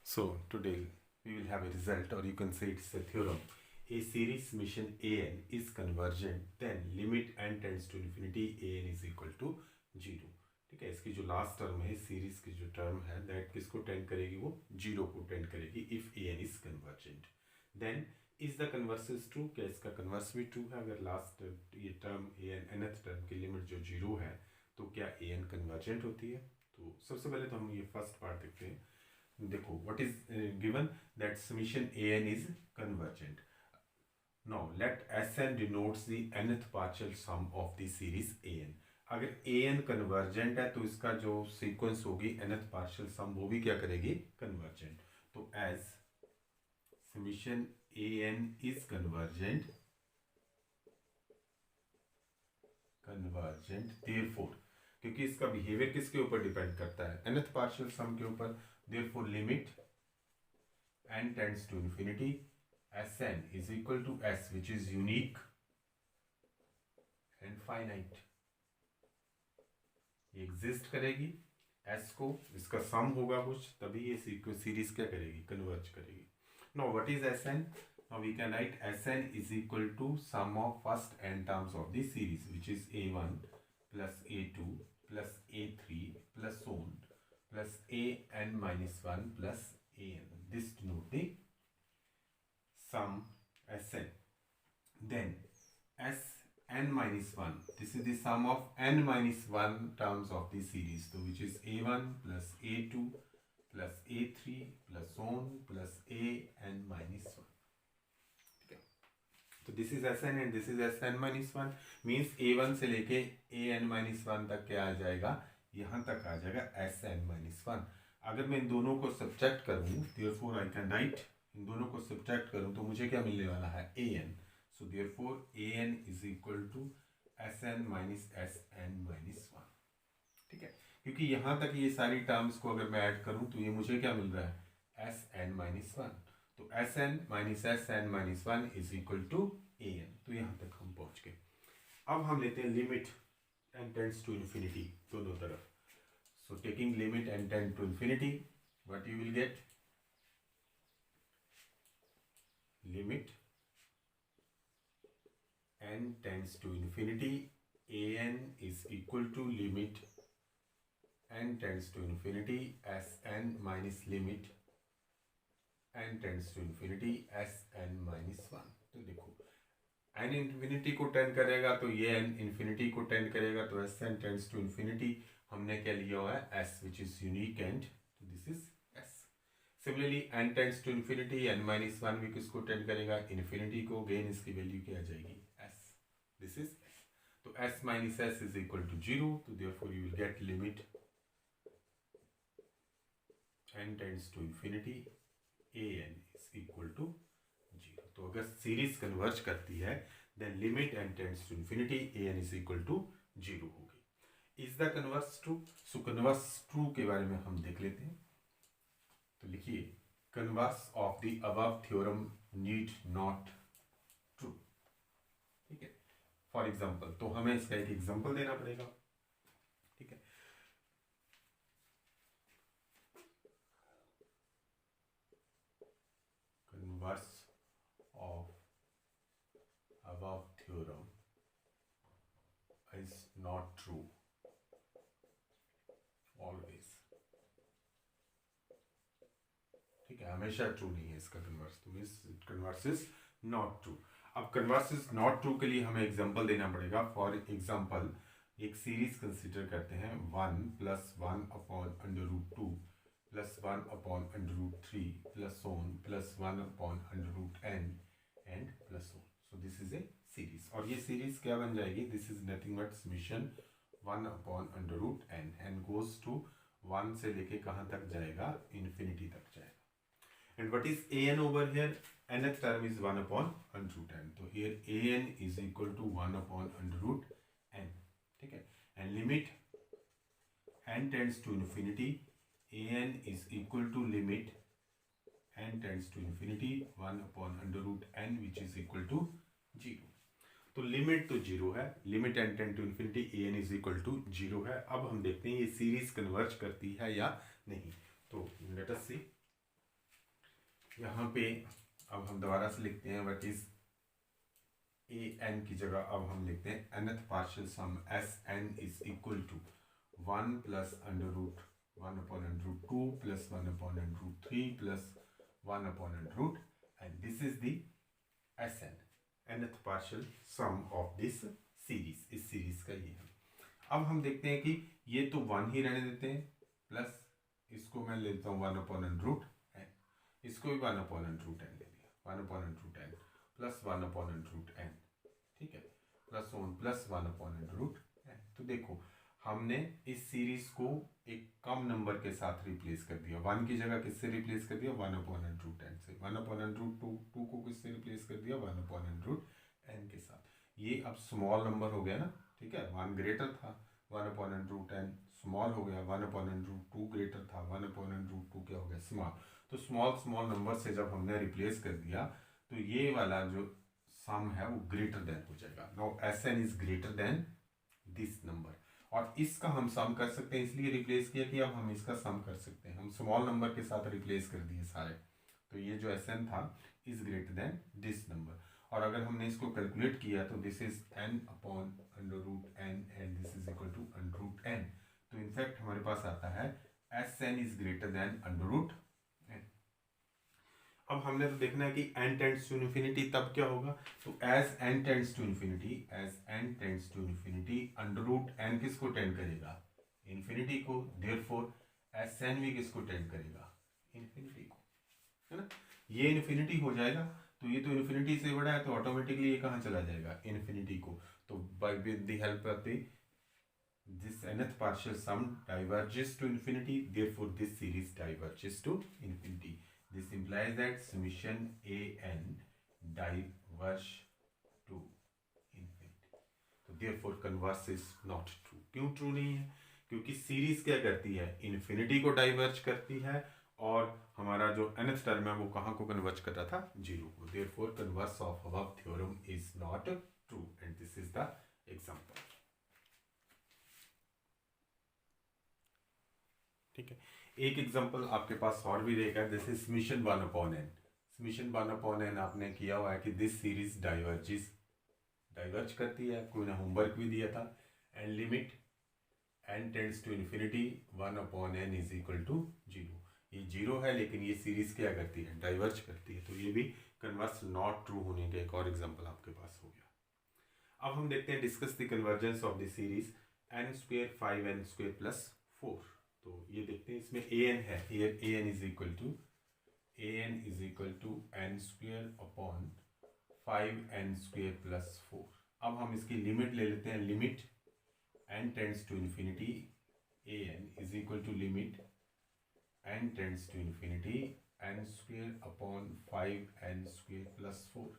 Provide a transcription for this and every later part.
So today we will have a result, or you can say it's a theorem. A series summation an is convergent, then limit n tends to infinity an is equal to 0. ठीक है, इसकी जो last term है series की जो term है that किसको tend करेगी, वो 0 को टेंड करेगी if an is convergent. Then is the converse is true, क्या इसका कन्वर्स भी ट्रू है? अगर लास्ट ये टर्म an nth टर्म की लिमिट जो 0 है तो क्या an कन्वर्जेंट होती है? तो सबसे पहले तो हम ये फर्स्ट पार्ट देखते हैं. देखो what is given that summation an is convergent. Now let Sn denotes the nth partial sum of the series an. अगर an कन्वर्जेंट है तो इसका जो सीक्वेंस होगी nth पार्शियल सम वो भी क्या करेगी, कन्वर्जेंट. तो as summation an is convergent therefore, क्योंकि इसका बिहेवियर किसके ऊपर डिपेंड करता है, nth पार्शियल सम के ऊपर. therefore limit n tends to infinity Sn is equal to S, which is unique and finite. ये एग्जिस्ट करेगी S को, इसका सम होगा कुछ, तभी ये सीरीज क्या करेगी, कन्वर्ज करेगी. Now what is Sn? now we can write Sn is equal to sum of first n terms of the series, which is a1 plus a2 plus a3 plus so on plus an minus 1 plus an. This denote the sum Sn. Then Sn minus 1, this is the sum of n minus 1 terms of the series, so which is a1 plus a2 plus a3 plus so on plus an minus 1. Okay. So this is Sn and this is Sn minus 1, means a1 से लेके an minus 1 तक क्या आ जाएगा, यहाँ तक आ जाएगा Sn minus 1. अगर मैं इन दोनों को सब्ट्रैक्ट करूँ, therefore I can write, इन दोनों को सब्ट्रैक्ट करूँ तो मुझे क्या मिलने वाला है, an. So therefore an is equal to Sn minus Sn minus 1. ठीक है, क्योंकि यहाँ तक ये सारी टर्म्स को अगर मैं ऐड करूँ तो ये मुझे क्या मिल रहा है, Sn minus 1. तो Sn minus Sn minus 1 is equal to an. तो यहाँ तक हम पहुँच गए. अब हम लेते हैं limit n tends to infinity दोनों तरफ. So taking limit n tend to infinity, what you will get, limit n tends to infinity an is equal to limit n tends to infinity Sn minus limit n tends to infinity Sn minus 1. तो देखो n infinity को tend करेगा तो ये n infinity को tend करेगा, तो Sn tends to infinity हमने क्या लिया हुआ है, S, which is unique and तो this is S. Similarly n tends to infinity n minus 1 भी किसको टेंड करेगा, इन्फिनिटी को. गेन इसकी वैल्यू क्या आ जाएगी, S. This is S. तो S minus S is equal to 0. तो therefore you will get limit n tends to infinity an is equal to 0. तो अगर सीरीज कन्वर्ज करती है then limit n tends to infinity an is equal to 0 होगी. Is the converse true? So converse true के बारे में हम देख लेते हैं. तो लिखिए, converse of the above theorem need not true. ठीक है, फॉर एग्जांपल, तो हमें इसका एक एग्जांपल देना पड़ेगा. ठीक है, converse of above theorem is not true always. ठीक है, हमेशा ट्रू नहीं है इसका कन्वर्स, तो means converse is not true. अब कन्वर्स इज नॉट ट्रू के लिए हमें एग्जांपल देना पड़ेगा. फॉर एग्जांपल एक सीरीज कंसीडर करते हैं 1 plus 1 upon under root 2 plus 1 upon under root 3 plus on plus 1 upon under root n and plus one. So this is a series, और ये सीरीज क्या बन जाएगी, this is nothing but summation 1 upon under root n and goes to 1 से लेके कहाँ तक जाएगा, इन्फिनिटी तक जाएगा. And what is an over here, nth term is 1 upon under root n. तो here an is equal to 1 upon under root n. ठीक है, and limit n tends to infinity an is equal to limit n tends to infinity 1 upon under root n which is equal to 0. तो limit तो 0 है, limit n tend to infinity an is equal to 0 है. अब हम देखते हैं ये series converge करती है या नहीं. तो लेट अस सी. यहाँ पे अब हम दोबारा से लिखते हैं व्हाट इज ए एन की जगह अब हम लिखते हैं nth partial sum S N is equal to 1 plus under root 1 upon under root 2 plus 1 upon under root 3 plus 1 upon under root and this is the S N nth partial sum of this series. इस series का ये है। अब हम देखते हैं कि ये तो 1 ही रहने देते हैं, प्लस इसको मैं लेता हूँ 1 अपॉन अंडर रूट एन, इसको भी 1 अपॉन अंडर रूट एन ले लिया, 1 upon under root N plus 1 upon under root N, ठीक है, plus 1 upon under root N. तो देखो हमने इस सीरीज को एक कम नंबर के साथ रिप्लेस कर दिया। 1 की जगह किससे रिप्लेस कर दिया? 1 अपॉन अंडर रूट एन से। 1 अपॉन अंडर रूट 2 को किससे रिप्लेस कर दिया? 1 अपॉन अंडर रूट एन के साथ। ये अब स्मॉल नंबर हो गया ना, ठीक है, 1 ग्रेटर था, 1 upon under root N small हो गया, 1 अपॉन अंडर रूट 2 ग्रेटर था, 1 अपॉन अंडर रूट 2 क्या हो गया? स्मॉल। तो स्मॉल स्मॉल नंबर से जब हमने रिप्लेस कर दिया तो ये वाला जो सम है वो ग्रेटर देन हो जाएगा। Now S N is greater than this number, और इसका हम सम कर सकते हैं, इसलिए रिप्लेस किया कि अब हम इसका सम कर सकते हैं। हम स्मॉल नंबर के साथ रिप्लेस कर दिए सारे, तो ये जो एस एन था is greater than this number. और अगर हमने इसको कैलकुलेट किया तो this is N upon under root N and this is equal to under root N. तो इनफैक्ट हमारे पास आता है S N is greater than under root N. अब हमने तो देखना है कि n टेंड्स टू इन्फिनिटी तब क्या होगा। तो as n tends to infinity, as n tends to infinity under root n किसको टेंड करेगा? इन्फिनिटी को। देयरफॉर एस एन भी किसको टेंड करेगा? इन्फिनिटी को, है ना। ये इन्फिनिटी हो जाएगा, तो ये तो इन्फिनिटी से बड़ा है, तो ऑटोमेटिकली ये कहाँ चला जाएगा? इन्फिनिटी को। तो by with the help of this nth partial sum diverges to infinity, therefore this series diverges to infinity. This implies that summation a n diverge to infinity. तो therefore converse is not true. क्यों true नहीं है? क्योंकि series क्या करती है? Infinity को diverge करती है, और हमारा जो nth टर्म है वो कहाँ को कन्वर्ज कर रहा था? 0 को। therefore converse of above theorem is not true, and this is the example. ठीक है, एक एग्जांपल आपके पास और भी रहेगा, जैसे summation 1 upon N. Summation 1 upon N आपने किया हुआ है कि दिस सीरीज डाइवर्ज करती है, कोई ने होमवर्क भी दिया था। And limit N tends to infinity 1 upon N is equal to 0। ये 0 है, लेकिन ये सीरीज क्या करती है? डाइवर्ज करती है। तो ये भी कन्वर्स नॉट ट्रू होने का एक और एग्जाम्पल आपके पास हो गया। अब हम देखते हैं discuss the convergence of the series N square 5n square plus 4। तो ये देखते हैं, इसमें ए एन है, here A N is equal to N square upon 5n square plus 4। अब हम इसकी लिमिट ले लेते हैं। Limit n tends to infinity A N is equal to limit n tends to infinity n square upon 5n square plus 4।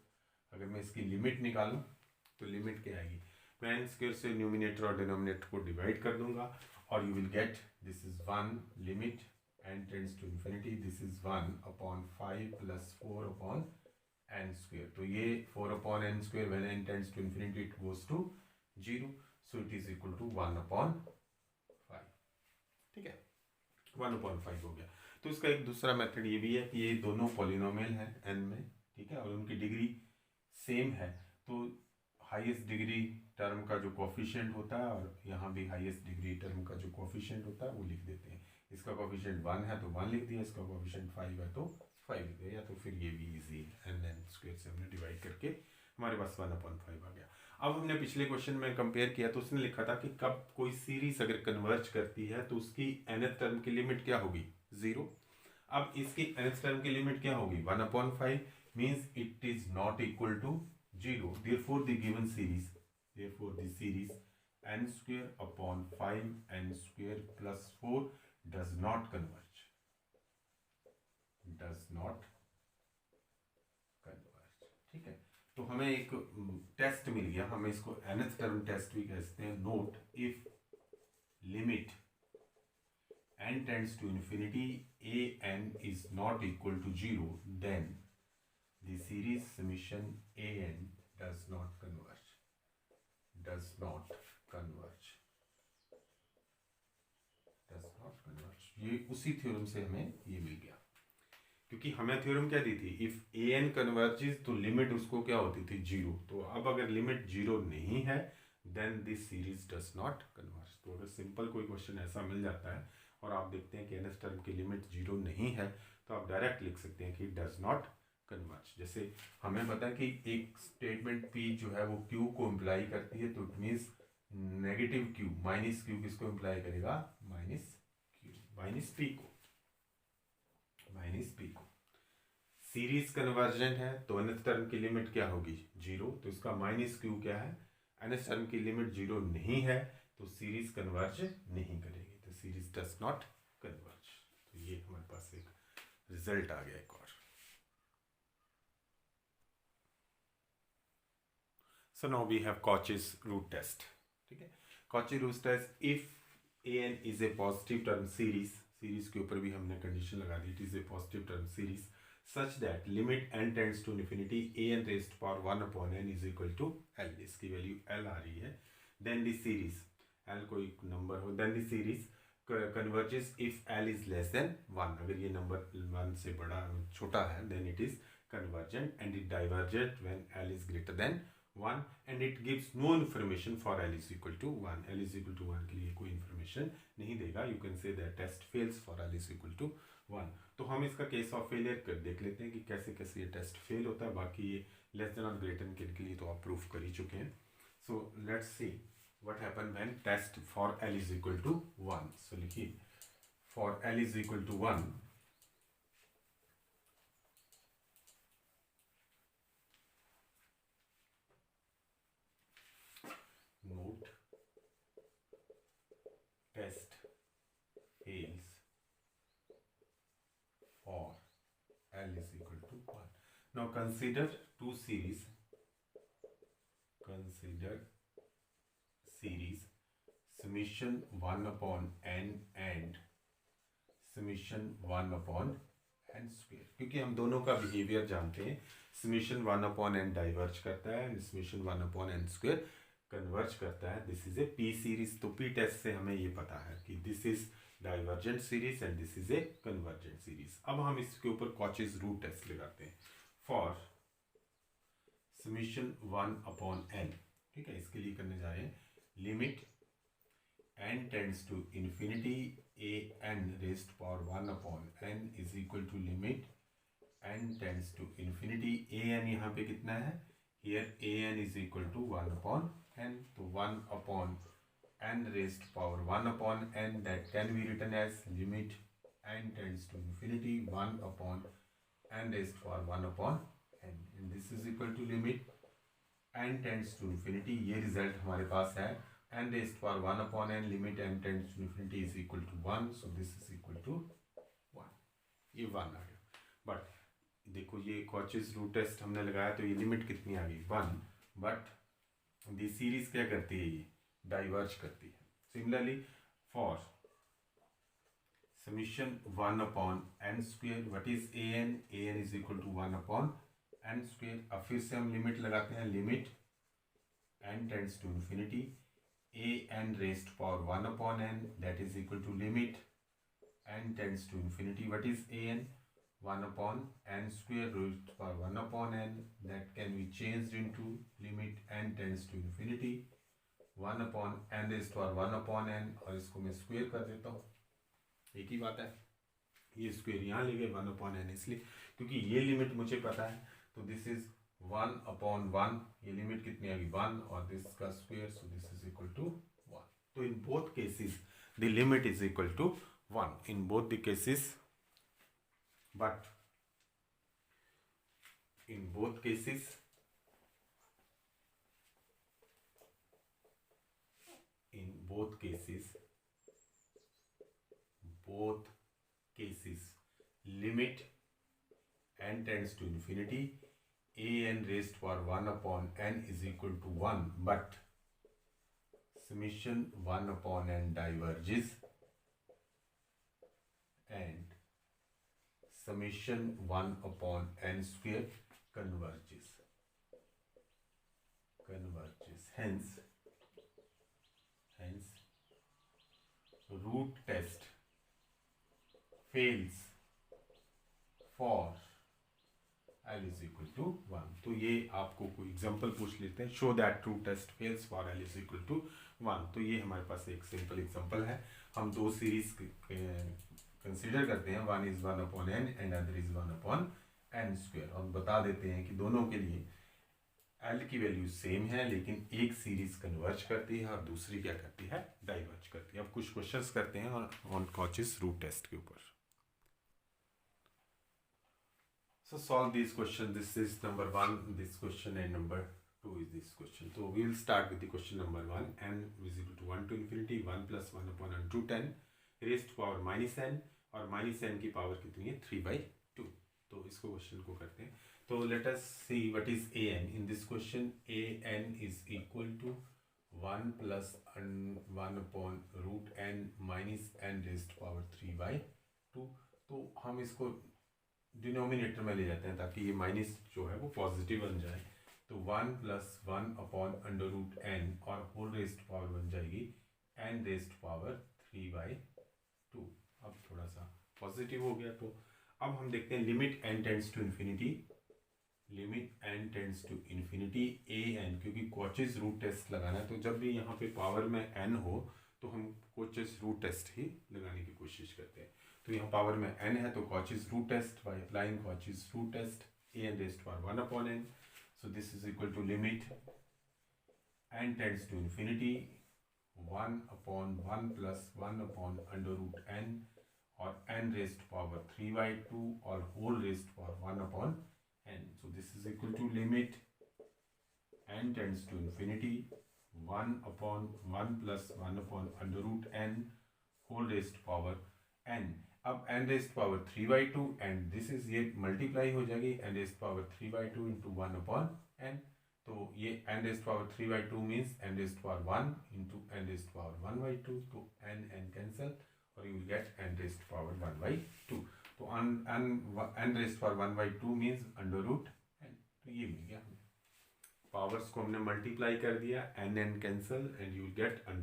अगर मैं इसकी limit निकालूं तो लिमिट क्या आएगी? मैं n स्क्वेयर से न्यूमिनेटर और डिनोमिनेटर को डिवाइड कर दूंगा, और you will get this is 1 limit n tends to infinity, this is 1 upon 5 plus 4 upon n square। तो ये 4 upon n square when n tends to infinity it goes to 0, so it is equal to 1 upon 5। ठीक है, 1 upon 5 हो गया। तो इसका एक दूसरा मेथड ये भी है कि ये दोनों पॉलिनोमियल हैं n में, ठीक है, और उनकी डिग्री सेम है, तो हाईएस्ट डिग्री टर्म का जो कोफिशिएंट होता है, और यहाँ भी हाईएस्ट डिग्री टर्म का जो कोफिशिएंट होता है वो लिख देते हैं। इसका कोफिशिएंट 1 है तो 1 लिख दिया, इसका कोफिशिएंट 5 है तो 5 लिख दिया, या तो फिर ये भी इजी है, n स्क्वायर से हमने डिवाइड करके हमारे पास 1/5 आ गया। अब हमने पिछले क्वेश्चन में कंपेयर किया तो उसने लिखा था कि कब कोई सीरीज अगर कन्वर्ज करती है तो उसकी nth टर्म की लिमिट क्या होगी? 0। अब इसकी nth टर्म की लिमिट क्या होगी? 1/5 means it is not equal to 0। therefore the given series, therefore the series n square upon 5n square plus 4 does not converge, ठीक है। तो हमें एक टेस्ट मिल गया, हमें इसको nth टर्म टेस्ट भी कहते हैं। Note, if limit n tends to infinity a n is not equal to 0, then the series summation a n does not converge, ये उसी थ्योरम से हमें ये मिल गया। क्योंकि हमें थ्योरम क्या दी थी, इफ ए एन कन्वर्जेस तो लिमिट उसको क्या होती थी, जीरो। तो अब अगर लिमिट जीरो नहीं है then this series does not converge. तो अगर सिंपल कोई क्वेश्चन ऐसा मिल जाता है और आप देखते हैं कि एन एस टर्म की लिमिट जीरो नहीं है तो आप डायरेक्ट लिख सकते हैं कि डज नॉट कन्वर्ज। जैसे हमें पता है कि एक स्टेटमेंट पी जो है वो क्यू को इम्प्लाई करती है, तो it means negative Q minus Q किसको इम्प्लाई करेगा, माइनस क्यू, माइनस पी को, माइनस पी को। सीरीज कन्वर्जेंट है तो nth टर्म की लिमिट क्या होगी, जीरो। तो इसका माइनस क्यू क्या है, nth टर्म की लिमिट जीरो नहीं है तो सीरीज कन्वर्ज नहीं करेगी, तो सीरीज डज नॉट कन्वर्ज। तो ये हमारे पास एक रिजल्ट आ गया एक और। So now we have Cauchy's root test. ठीक है, Cauchy root test, if a N is a positive term series, series के ऊपर भी हमने कंडीशन लगा दी, it is a positive term series such that limit n tends to infinity a n raised to power 1 upon n is equal to l, इसकी value l आ रही है, then the series, l कोई number हो, then the series converges if l is less than 1, अगर ये number 1 से बड़ा छोटा है then it is convergent, and it divergent when l is greater than 1 and it gives no information for l is equal to 1, l is equal to 1 के लिए कोई information नहीं देगा, you can say that test fails for l is equal to 1। तो हम इसका case of failure कर देख लेते हैं कि कैसे कैसे ये टेस्ट फेल होता है। बाकी ये लेस देन और ग्रेटर देन के लिए तो आप प्रूफ कर ही चुके हैं। So let's see what happen when test for l is equal to 1। So लिखिए for l is equal to 1, note test fails for l is equal to 1. Now consider two series. Consider series summation 1 upon n and summation 1 upon n square। क्योंकि हम दोनों का behaviour जानते हैं, summation 1 upon n diverge करता है and summation 1 upon n square converge करता है। This is A P series. तो पी टेस्ट से हमें ये पता है कि this is divergent series and this is A convergent series. अब हम इसके ऊपर कॉचेस रूट टेस्ट लगाते हैं फॉर समीशन 1 अपॉन n। ठीक है, इसके लिए करने जा रहे हैं limit n tends to infinity a n raised power 1 upon n is equal to limit n tends to infinity a n यहाँ पे कितना है, here a n is equal to 1 upon n, तो 1 upon n raised to power 1 upon n, that can be written as limit n tends to infinity 1 upon n raised to power 1 upon n, and this is equal to limit n tends to infinity। ये result हमारे पास है n raised to power 1 upon n, limit n tends to infinity is equal to 1, so this is equal to 1। ये 1 आ गया। But देखो ये कॉचेस root test हमने लगाया तो ये लिमिट कितनी आ गई, 1, बट दी सीरीज क्या करती है, ये डाइवर्ज करती है। Similarly for summation 1 upon n square, what is a n is equal to 1 upon n square. अब फिर से हम लिमिट लगाते हैं, limit n tends to infinity a n raised power 1 upon n, that is equal to limit n tends to infinity, what is a n 1 upon n square raised to power 1 upon n, that can be changed into limit n tends to infinity 1 upon n raised to power 1 upon n, और इसको मैं square कर देता हूँ, एक ही बात है। ये स्क्वेयर यहाँ ले गए 1 upon n, इसलिए क्योंकि ये लिमिट मुझे पता है, तो दिस इज 1 upon 1, ये लिमिट कितनी आ गई 1, और दिस का square, so this is equal to 1। तो in both cases the limit is equal to 1 in both the cases, but in both cases limit n tends to infinity a n raised to power 1 upon n is equal to 1, but summation 1 upon n diverges and summation 1 upon n square converges, hence root test fails for L is equal to 1। तो ये आपको कोई example पूछ लेते हैं, show that true test fails for L is equal to 1। तो ये हमारे पास एक सिंपल एग्जांपल है। हम दो सीरीज कंसीडर करते हैं, one is 1/n and other is 1/n square, और बता देते हैं कि दोनों के लिए L की वैल्यू सेम है, लेकिन एक सीरीज कन्वर्ज करती है और दूसरी क्या करती है, डाइवर्ज करती है। अब कुछ क्वेश्चंस करते हैं ऑन कॉचीज रूट टेस्ट के ऊपर। So solve these questions. This is number 1, this question, and number 2 is this question. So we will start with the question number 1. N is equal to 1 to infinity 1 plus 1/√10 raised to power minus n, और minus n की power कितनी है, 3/2। तो इसको question को करते हैं। तो let us see what is an in this question. an is equal to 1 plus 1/√n minus n raised to power 3/2। तो हम इसको डिनोमिनेटर में ले जाते हैं ताकि ये माइनस जो है वो पॉजिटिव बन जाए। तो 1 plus 1/√n और होल रेस्ट पावर बन जाएगी n रेस्ट पावर 3/2। अब थोड़ा सा पॉजिटिव हो गया। तो अब हम देखते हैं limit n tends to infinity, limit n tends to infinity an, क्योंकि कॉचेस रूट टेस्ट लगाना है। तो जब भी यहाँ पे पावर में n हो तो हम कॉचेस रूट टेस्ट ही लगाने की कोशिश करते हैं। तो यहाँ पावर में n है, तो Cauchy's root test, by applying Cauchy's root test an raised power 1/n। So this is equal to limit n tends to infinity 1/1 plus 1/√n और n रेज़्ड पावर 3/2 और whole raised power 1/n। So this is equal to limit n tends to infinity 1/1 plus 1/√n whole raised power n। अब n raised power 3/2 and this is, ये multiply हो जाएगी n raised power 3/2 into 1/n। तो ये n raised power 3/2 means n raised power 1 into n raised power 1/2। तो n cancel और you will get n raised power 1/2। तो n raised power 1/2 means √n। तो ये मिल गया हमें, पावर्स को हमने मल्टीप्लाई कर दिया, n cancel and you will get n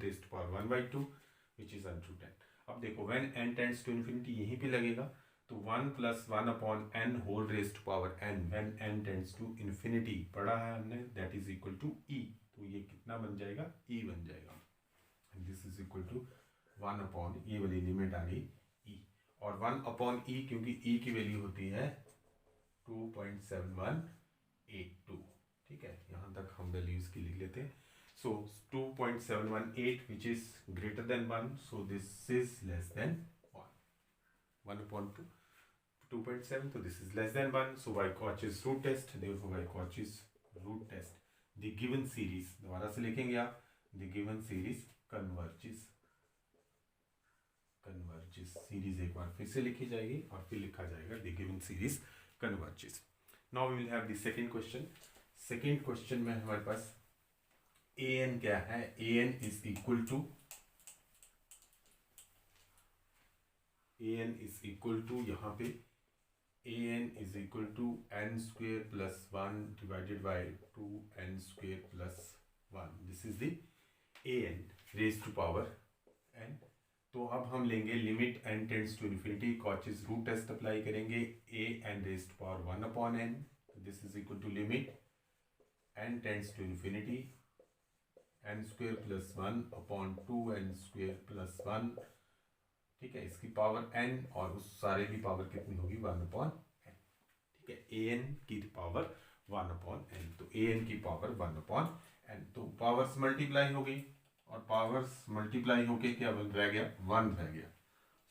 raised power 1/2 which is √n। अब देखो when n tends to infinity यहीं पे लगेगा, तो 1 plus 1/n whole raised power n when n tends to infinity पढ़ा है हमने, that is equal to e। तो ये कितना बन जाएगा, e बन जाएगा। दिस इज इक्वल टू 1/, ये वाली लिमिट आ गई e, और 1/e क्योंकि e की वैल्यू होती है 2.7182। ठीक है, यहाँ तक हम वैल्यूज की लिख लेते हैं। So 2.718 which is greater than 1, so this is less than 1. 1/2 2.7, so this is less than 1. So by Cauchy's root test, therefore by Cauchy's root test, the given series, दोबारा से लिखेंगे आप, the given series converges। Series एक बार फिर से लिखी जाएगी और फिर लिखा जाएगा the given series converges। Now we will have the second question। Second question में हमारे पास an क्या है, an is equal to यहाँ पे an is equal to n square plus 1 divided by 2n square plus 1। this is the an raised to power n। तो अब हम लेंगे limit n tends to infinity, Cauchy's root test apply करेंगे, an raised to power 1/n। This is equal to limit n tends to infinity n square plus 1/2n square plus 1। ठीक है, इसकी power n और उस सारे की power कितनी होगी, 1/n। ठीक है, an की पावर 1/n, तो an की पावर 1/n। तो पावर्स मल्टीप्लाई हो गई और पावर्स मल्टीप्लाई होके क्या रह गया, 1 रह गया।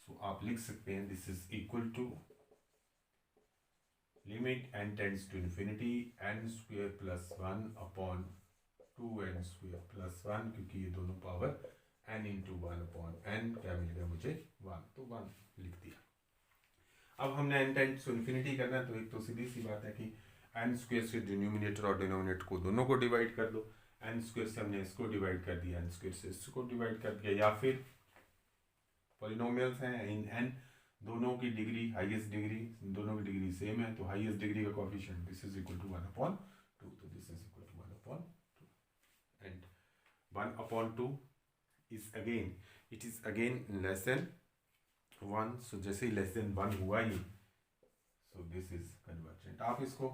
सो आप लिख सकते हैं this is equal to limit n tends to infinity n square plus 1/2n square plus 1, क्योंकि ये दोनों पावर n इंटू 1/n, क्या मिल गया मुझे, 1। तो 1 लिख दिया। अब हमने n टेंड्स टू इन्फिनिटी करना है, तो एक तो सीधी सी बात है कि n स्क्वेयर से डिनोमिनेटर और डिनोमिनेटर को दोनों को डिवाइड कर दो। n स्क्वेयर से हमने इसको डिवाइड कर दिया, n स्क्वेयर से इसको डिवाइड कर दिया, या फिर पॉलिनोमियल्स हैं इन n, दोनों की डिग्री हाईएस्ट डिग्री, दोनों की डिग्री सेम है, तो हाईएस्ट डिग्री का coefficient this is equal to 1/2, तो this is equal to 1/2 and 1/2 is again, it is again less than 1। So जैसे ही लेस देन 1 हुआ, सो दिस इज कन्वर्जेंट। आप इसको,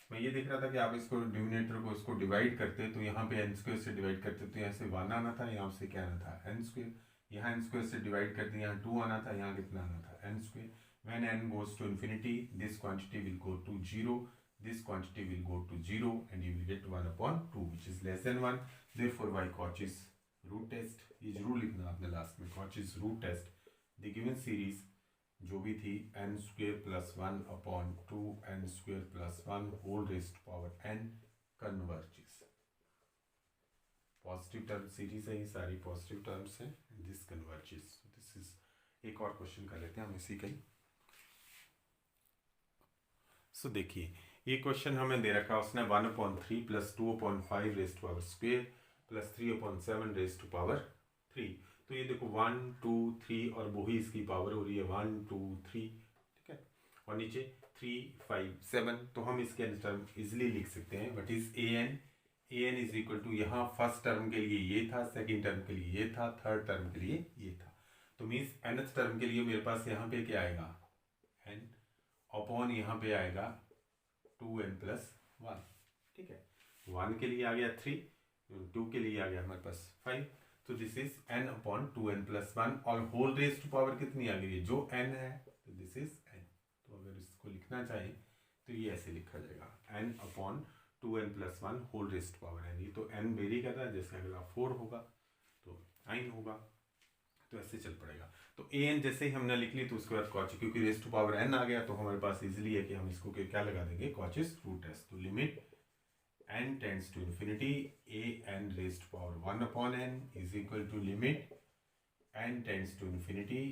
मैं ये देख रहा था कि आप इसको डिनोमिनेटर को इसको डिवाइड करते तो यहाँ पे n स्क्वायर से डिवाइड करते तो यहाँ से 1 आना था, यहाँ से क्या आना था n स्क्वायर, यहाँ n स्क्वायर से डिवाइड करते यहाँ 2 आना था, यहाँ कितना आना था n square. When n goes to infinity, this quantity will go to 0, this quantity will go to 0 and you will get 1 upon 2 which is less than 1. Therefore by Cauchy's root test, ये जरूर लिखना आपने last में, Cauchy's root test, the given series जो भी थी n square plus 1 upon 2 n square plus 1 whole raised power n converges. Positive term series है, ये सारी पॉजिटिव टर्म्स हैं, दिस कन्वर्जेस। दिस इज, एक और क्वेश्चन कर लेते हैं हम इसी का ही। सो देखिए ये क्वेश्चन हमें दे रखा, उसने 1/3 plus 2/5 rest power square plus 3/7 rest power 3। तो ये देखो 1 2 3 और वही इसकी पावर हो रही है 1 2 3, ठीक है, और नीचे 3 5 7। तो हम इसके टर्म इजिली लिख सकते हैं। What is an is equal to, यहाँ फर्स्ट टर्म के लिए ये था, सेकेंड टर्म के लिए ये था, थर्ड टर्म के लिए ये था, तो मीन्स nth टर्म के लिए मेरे पास यहाँ पे क्या आएगा n अपॉन यहाँ पे आएगा 2n प्लस 1, ठीक है। 1 के लिए आ गया 3, 2 के लिए आ गया हमारे पास 5, तो this is n upon 2n plus 1 और होल रेस्ट पावर कितनी आ गई है जो n है, तो दिस इज n। तो अगर इसको लिखना चाहें तो ये ऐसे लिखा जाएगा n upon 2n plus 1 whole raised power n। ये तो n वेरी कर रहा है, जैसे अगर 4 होगा तो 9 होगा, तो ऐसे चल पड़ेगा। तो an जैसे ही हमने लिख ली तो उसके बाद कॉची, क्योंकि रेस्ट टू पावर n आ गया तो हमारे पास इजीली है कि हम इसको क्या लगा देंगे, कॉचीज रूट टेस्ट। तो limit n tends to infinity an raised power 1 upon n is equal to limit n tends to infinity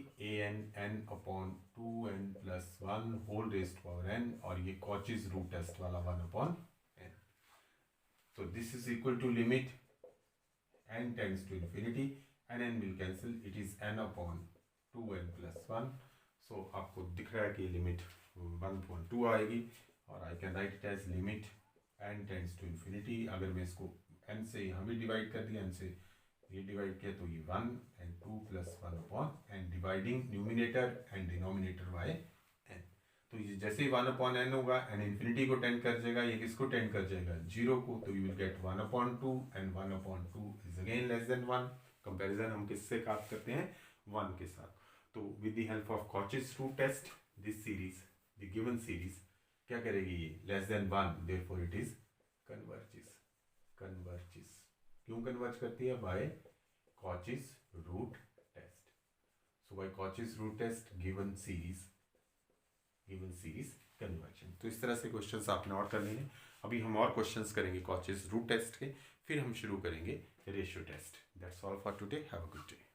an n upon 2n plus 1 whole raised power n, और ये कॉचीज रूट टेस्ट वाला 1 upon n। तो this is equal to limit n tends to infinity and n will cancel, it is n upon 2n plus 1। so आपको दिख रहा है कि limit 1/2 आएगी, और I can write it as limit n tends to infinity. अगर मैं इसको n से यहाँ भी डिवाइड कर दिया, n से ये डिवाइड किया तो ये 1 and 2 plus 1 upon n, dividing numerator and denominator by n। तो ये जैसे ही 1 upon n होगा, n इन्फिनिटी को टेंड कर जाएगा, ये किसको टेंड कर जाएगा 0 को, तो you will get 1/2 and 1/2 is again less than 1। Comparison हम किससे प्राप्त करते हैं, 1 के साथ। तो with the help of Cauchy's root test, this series, the given series क्या करेगी, ये less than 1, therefore it is converges. Converges क्यों कन्वर्ज करती है, by Cauchy's root test. So by Cauchy's root test given series convergent. तो इस तरह से क्वेश्चंस आपने और करने हैं। अभी हम और क्वेश्चंस करेंगे कॉचीज रूट टेस्ट के, फिर हम शुरू करेंगे ratio test. That's all for today. Have a good day.